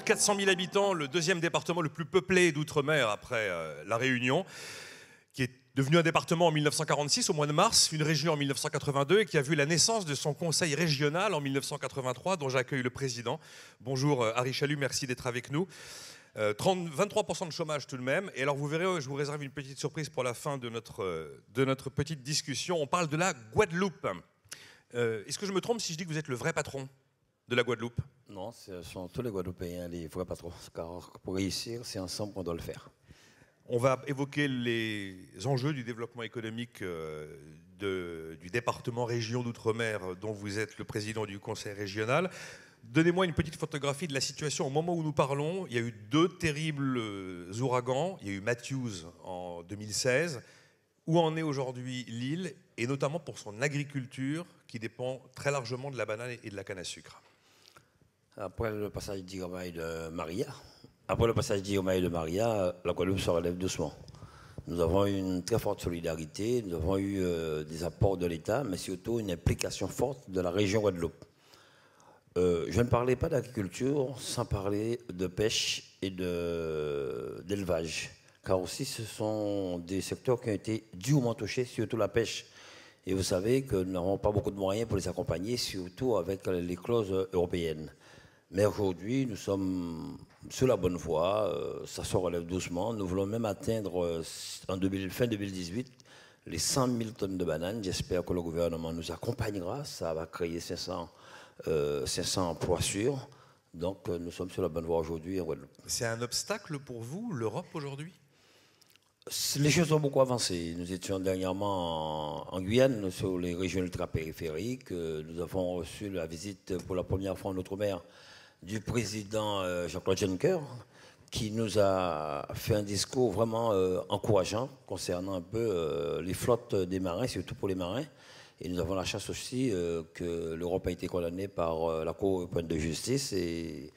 de 400 000 habitants, le deuxième département le plus peuplé d'outre-mer après La Réunion, qui est devenu un département en 1946, au mois de mars, une région en 1982, et qui a vu la naissance de son conseil régional en 1983, dont j'accueille le président. Bonjour Harry Chalut, merci d'être avec nous. 23% de chômage tout de même. Et alors vous verrez, je vous réserve une petite surprise pour la fin de notre petite discussion. On parle de la Guadeloupe. Est-ce que je me trompe si je dis que vous êtes le vrai patron de la Guadeloupe? Non, ce sont tous les Guadeloupéens les vrais patrons. Car pour réussir, c'est ensemble qu'on doit le faire. On va évoquer les enjeux du développement économique du département région d'outre-mer dont vous êtes le président du conseil régional. Donnez-moi une petite photographie de la situation au moment où nous parlons. Il y a eu 2 terribles ouragans. Il y a eu Matthews en 2016. Où en est aujourd'hui l'île, et notamment pour son agriculture qui dépend très largement de la banane et de la canne à sucre? Après le passage d'Irma et de Maria, la Guadeloupe se relève doucement. Nous avons eu une très forte solidarité, nous avons eu des apports de l'État, mais surtout une implication forte de la région Guadeloupe. Je ne parlais pas d'agriculture sans parler de pêche et d'élevage, car aussi ce sont des secteurs qui ont été durement touchés, surtout la pêche. Et vous savez que nous n'avons pas beaucoup de moyens pour les accompagner, surtout avec les clauses européennes. Mais aujourd'hui, nous sommes sur la bonne voie, ça se relève doucement. Nous voulons même atteindre fin 2018 les 100 000 tonnes de bananes. J'espère que le gouvernement nous accompagnera, ça va créer 500 emplois sûrs. Donc nous sommes sur la bonne voie aujourd'hui en Guadeloupe. C'est un obstacle pour vous, l'Europe, aujourd'hui? Les choses ont beaucoup avancé. Nous étions dernièrement en Guyane, sur les régions ultra-périphériques. Nous avons reçu la visite pour la première fois en Outre-mer du président Jean-Claude Juncker, qui nous a fait un discours vraiment encourageant concernant un peu les flottes des marins, surtout pour les marins. Et nous avons la chance aussi que l'Europe a été condamnée par la Cour européenne de justice et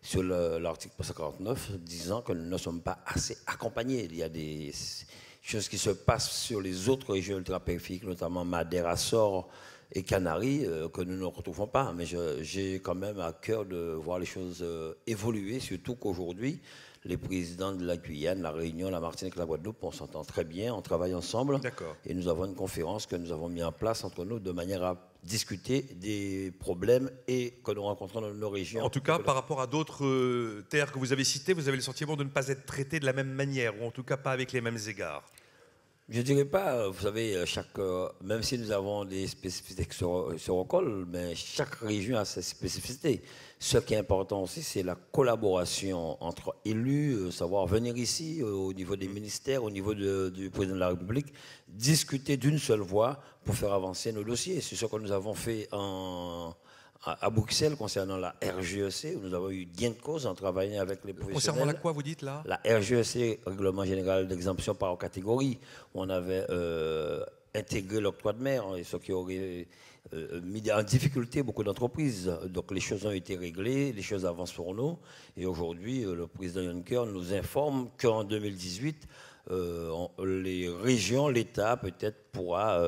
sur l'article 149 disant que nous ne sommes pas assez accompagnés. Il y a des choses qui se passent sur les autres régions ultrapériphériques, notamment Madère, Açores et Canaries, que nous ne retrouvons pas. Mais j'ai quand même à cœur de voir les choses évoluer, surtout qu'aujourd'hui, les présidents de la Guyane, la Réunion, la Martinique, la Guadeloupe, on s'entend très bien, on travaille ensemble. D'accord. Et nous avons une conférence que nous avons mis en place entre nous de manière à discuter des problèmes et que nous rencontrons dans nos régions. En tout cas, par rapport à d'autres terres que vous avez citées, vous avez le sentiment de ne pas être traité de la même manière, ou en tout cas pas avec les mêmes égards. Je ne dirais pas, vous savez, même si nous avons des spécificités qui se recollent, mais chaque région a ses spécificités. Ce qui est important aussi, c'est la collaboration entre élus, savoir venir ici, au niveau des ministères, au niveau du président de la République, discuter d'une seule voix pour faire avancer nos dossiers. C'est ce que nous avons fait à Bruxelles concernant la RGEC, où nous avons eu gain de cause en travaillant avec les professionnels. Concernant la quoi, vous dites là? La RGEC, Règlement général d'exemption par catégorie, où on avait intégré l'octroi de mer, et ce qui aurait mis en difficulté beaucoup d'entreprises. Donc les choses ont été réglées, les choses avancent pour nous. Et aujourd'hui, le président Juncker nous informe qu'en 2018, les régions, l'État peut-être pourra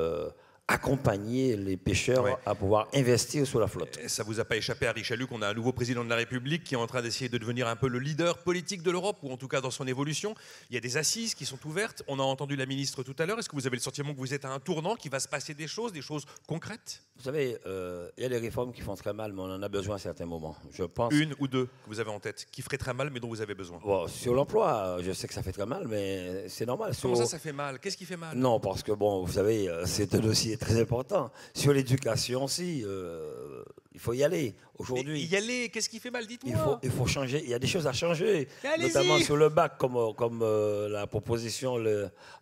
accompagner les pêcheurs à pouvoir investir sur la flotte. Ça ne vous a pas échappé, Harry Chalut, qu'on a un nouveau président de la République qui est en train d'essayer de devenir un peu le leader politique de l'Europe, ou en tout cas dans son évolution. Il y a des assises qui sont ouvertes. On a entendu la ministre tout à l'heure. Est-ce que vous avez le sentiment que vous êtes à un tournant, qu'il va se passer des choses concrètes? Vous savez, il y a des réformes qui font très mal, mais on en a besoin à certains moments. Je pense... Une ou deux que vous avez en tête, qui feraient très mal, mais dont vous avez besoin? Bon, sur l'emploi, je sais que ça fait très mal, mais c'est normal. Comment ça fait mal? Qu'est-ce qui fait mal? Non, parce que, bon, vous savez, c'est un dossier très important. Sur l'éducation aussi, il faut y aller. Aujourd'hui, y aller, qu'est-ce qui fait mal? Dites-moi. Il faut changer. Il y a des choses à changer, allez-y. Notamment sur le bac, comme la proposition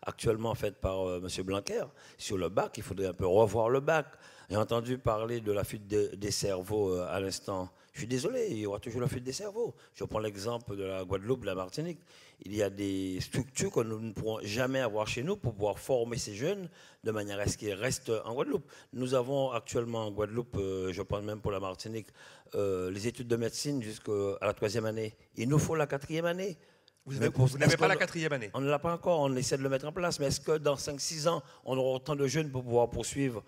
actuellement faite par M. Blanquer. Sur le bac, il faudrait un peu revoir le bac. J'ai entendu parler de la fuite des cerveaux à l'instant. Je suis désolé, il y aura toujours la fuite des cerveaux. Je prends l'exemple de la Guadeloupe, de la Martinique. Il y a des structures que nous ne pourrons jamais avoir chez nous pour pouvoir former ces jeunes de manière à ce qu'ils restent en Guadeloupe. Nous avons actuellement en Guadeloupe, je pense même pour la Martinique, les études de médecine jusqu'à la 3e année. Il nous faut la 4e année. Vous n'avez pas la 4e année. On ne l'a pas encore, on essaie de le mettre en place, mais est-ce que dans 5-6 ans, on aura autant de jeunes pour pouvoir poursuivre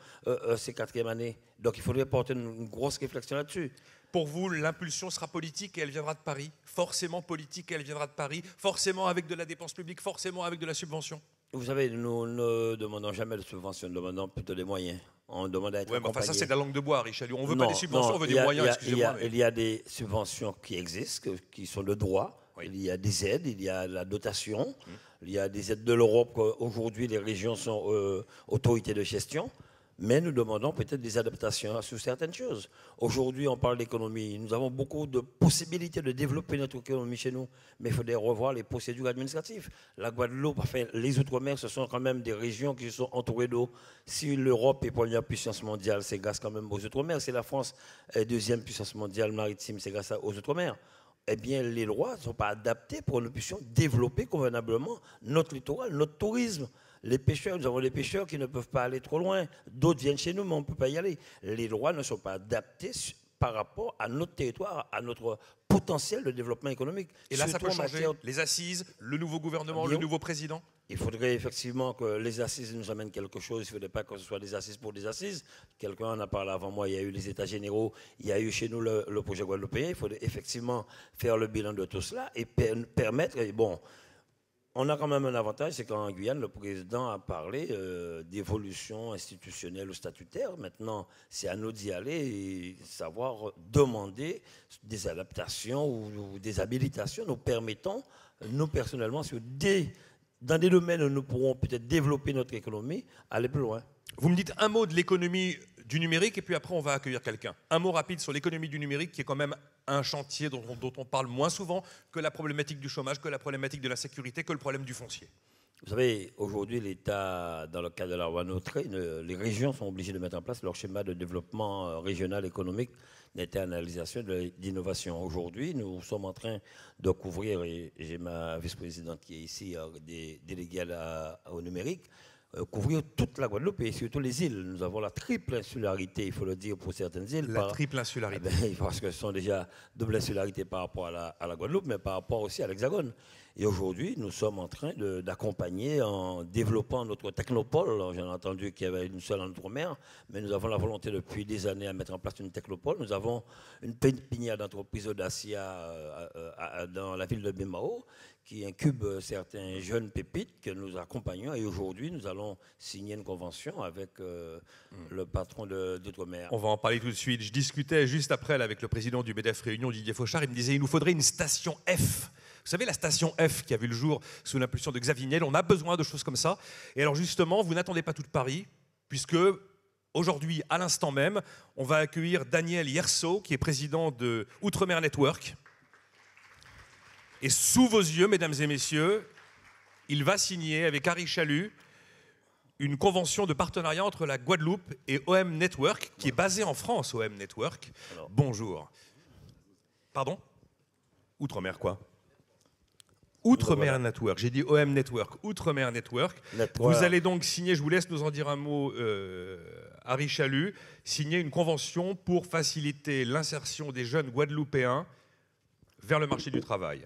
ces 4e années? Donc il faudrait porter une grosse réflexion là-dessus. Pour vous, l'impulsion sera politique et elle viendra de Paris? Forcément politique et elle viendra de Paris? Forcément avec de la dépense publique? Forcément avec de la subvention? Vous savez, nous ne demandons jamais de subvention, nous demandons plutôt des moyens. On demande à être accompagné. Enfin, ça, c'est de la langue de bois, Richelieu. On ne veut pas des subventions, on veut des moyens, excusez-moi. Il y a des subventions qui existent, qui sont de droit. Oui. Il y a des aides, il y a la dotation, il y a des aides de l'Europe. Aujourd'hui, les régions sont autorités de gestion. Mais nous demandons peut-être des adaptations sur certaines choses. Aujourd'hui, on parle d'économie. Nous avons beaucoup de possibilités de développer notre économie chez nous, mais il faudrait revoir les procédures administratives. La Guadeloupe, enfin, les Outre-mer, ce sont quand même des régions qui sont entourées d'eau. Si l'Europe est première puissance mondiale, c'est grâce quand même aux Outre-mer. Si la France est deuxième puissance mondiale maritime, c'est grâce aux Outre-mer. Eh bien, les lois ne sont pas adaptées pour que nous puissions développer convenablement notre littoral, notre tourisme. Les pêcheurs, nous avons des pêcheurs qui ne peuvent pas aller trop loin. D'autres viennent chez nous, mais on ne peut pas y aller. Les lois ne sont pas adaptées par rapport à notre territoire, à notre potentiel de développement économique. Et là, ça peut changer. Les assises, le nouveau gouvernement, le nouveau président? Il faudrait effectivement que les assises nous amènent quelque chose. Il ne faudrait pas que ce soit des assises pour des assises. Quelqu'un en a parlé avant moi. Il y a eu les États généraux. Il y a eu chez nous le projet guadeloupéen. Il faudrait effectivement faire le bilan de tout cela et permettre... Bon, on a quand même un avantage, c'est qu'en Guyane, le président a parlé d'évolution institutionnelle ou statutaire. Maintenant, c'est à nous d'y aller et savoir demander des adaptations ou des habilitations nous permettant, nous personnellement, dans des domaines où nous pourrons peut-être développer notre économie, aller plus loin. Vous me dites un mot de l'économie du numérique et puis après on va accueillir quelqu'un. Un mot rapide sur l'économie du numérique qui est quand même un chantier dont on parle moins souvent que la problématique du chômage, que la problématique de la sécurité, que le problème du foncier. Vous savez, aujourd'hui, l'État, dans le cadre de la loi NOTRe, les régions sont obligées de mettre en place leur schéma de développement régional économique, d'internalisation, d'innovation. Aujourd'hui, nous sommes en train de couvrir, et j'ai ma vice-présidente qui est ici, des délégués au numérique, couvrir toute la Guadeloupe et surtout les îles. Nous avons la triple insularité, il faut le dire, pour certaines îles. La triple insularité. Parce que ce sont déjà double insularité par rapport à la Guadeloupe, mais par rapport aussi à l'Hexagone. Et aujourd'hui, nous sommes en train d'accompagner en développant notre technopole. J'ai entendu qu'il y avait une seule en Outre-mer, mais nous avons la volonté depuis des années à mettre en place une technopole. Nous avons une pépinière d'entreprise Audacia dans la ville de Bimao qui incube certains jeunes pépites que nous accompagnons. Et aujourd'hui, nous allons signer une convention avec le patron d'Outre-mer. On va en parler tout de suite. Je discutais juste après là, avec le président du MEDEF Réunion, Didier Fauchard. Il me disait qu'il nous faudrait une station F. Vous savez, la station F qui a vu le jour sous l'impulsion de Xavier Niel, on a besoin de choses comme ça. Et alors justement, vous n'attendez pas tout Paris, puisque aujourd'hui, à l'instant même, on va accueillir Daniel Yerso, qui est président de Outre-mer Network. Et sous vos yeux, mesdames et messieurs, il va signer avec Harry Chalut une convention de partenariat entre la Guadeloupe et OM Network, qui est basée en France, OM Network. Alors. Bonjour. Pardon? Outre-mer quoi? Outre-mer Network, j'ai dit OM Network, Outre-mer Network. Vous allez donc signer, je vous laisse nous en dire un mot, Harry Chalut, signer une convention pour faciliter l'insertion des jeunes Guadeloupéens vers le marché du travail.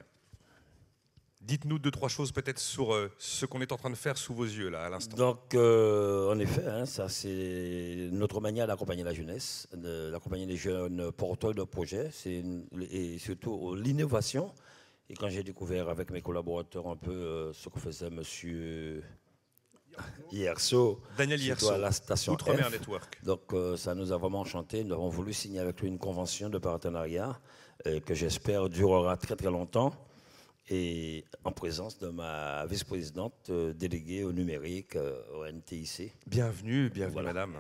Dites-nous 2-3 choses peut-être sur ce qu'on est en train de faire sous vos yeux là à l'instant. Donc en effet, hein, ça c'est notre manière d'accompagner la jeunesse, d'accompagner les jeunes porteurs de projets, et surtout l'innovation. Et quand j'ai découvert avec mes collaborateurs un peu ce que faisait monsieur Yerso, Daniel Yerso, à la station Outre-mer Network. Donc ça nous a vraiment enchanté. Nous avons voulu signer avec lui une convention de partenariat que j'espère durera très très longtemps. Et en présence de ma vice-présidente déléguée au numérique, au NTIC. Bienvenue, voilà. Madame.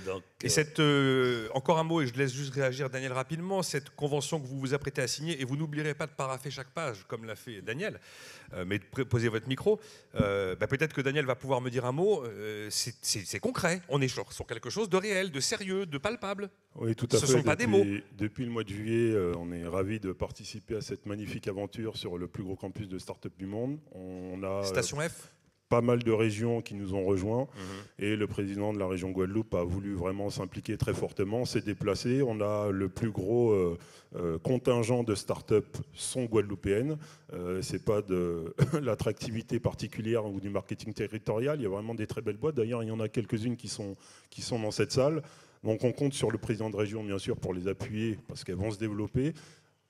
Donc, et encore un mot, et je laisse juste réagir Daniel rapidement, cette convention que vous vous apprêtez à signer, et vous n'oublierez pas de parapher chaque page, comme l'a fait Daniel, mais de posez votre micro, peut-être que Daniel va pouvoir me dire un mot, c'est concret, on est sur quelque chose de réel, de sérieux, de palpable. Oui, tout à fait. Ce ne sont pas des mots. Depuis le mois de juillet, on est ravis de participer à cette magnifique aventure sur le plus gros campus de start-up du monde. Station F. pas mal de régions qui nous ont rejoints et le président de la région Guadeloupe a voulu vraiment s'impliquer très fortement, s'est déplacé. On a le plus gros contingent de start-up sont guadeloupéennes. C'est pas de l'attractivité particulière ou du marketing territorial. Il y a vraiment des très belles boîtes. D'ailleurs, il y en a quelques-unes qui sont dans cette salle. Donc on compte sur le président de région, bien sûr, pour les appuyer parce qu'elles vont se développer.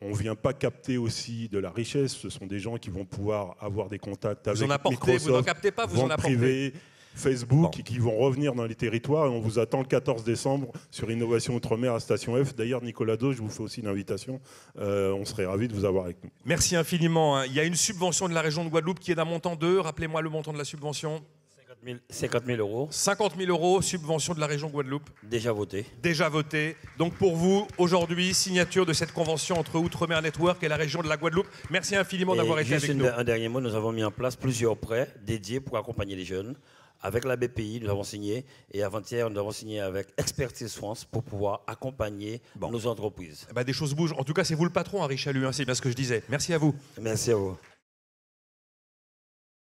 On ne vient pas capter aussi de la richesse. Ce sont des gens qui vont pouvoir avoir des contacts avec Microsoft, vous n'en captez pas, vous en apportez. Privé, Facebook, qui vont revenir dans les territoires. Et on vous attend le 14 décembre sur Innovation Outre-mer à Station F. D'ailleurs, Nicolas Do, je vous fais aussi une invitation. On serait ravis de vous avoir avec nous. Merci infiniment. Il y a une subvention de la région de Guadeloupe qui est d'un montant de, rappelez-moi le montant de la subvention. 50 000 euros. 50 000 euros, subvention de la région Guadeloupe. Déjà voté. Déjà voté. Donc pour vous, aujourd'hui, signature de cette convention entre Outre-mer Network et la région de la Guadeloupe. Merci infiniment d'avoir été avec nous. Un dernier mot, nous avons mis en place plusieurs prêts dédiés pour accompagner les jeunes. Avec la BPI, nous avons signé. Et avant-hier, nous avons signé avec Expertise France pour pouvoir accompagner nos entreprises. Des choses bougent. En tout cas, c'est vous le patron, Henri Chalut. C'est bien ce que je disais. Merci à vous. Merci à vous.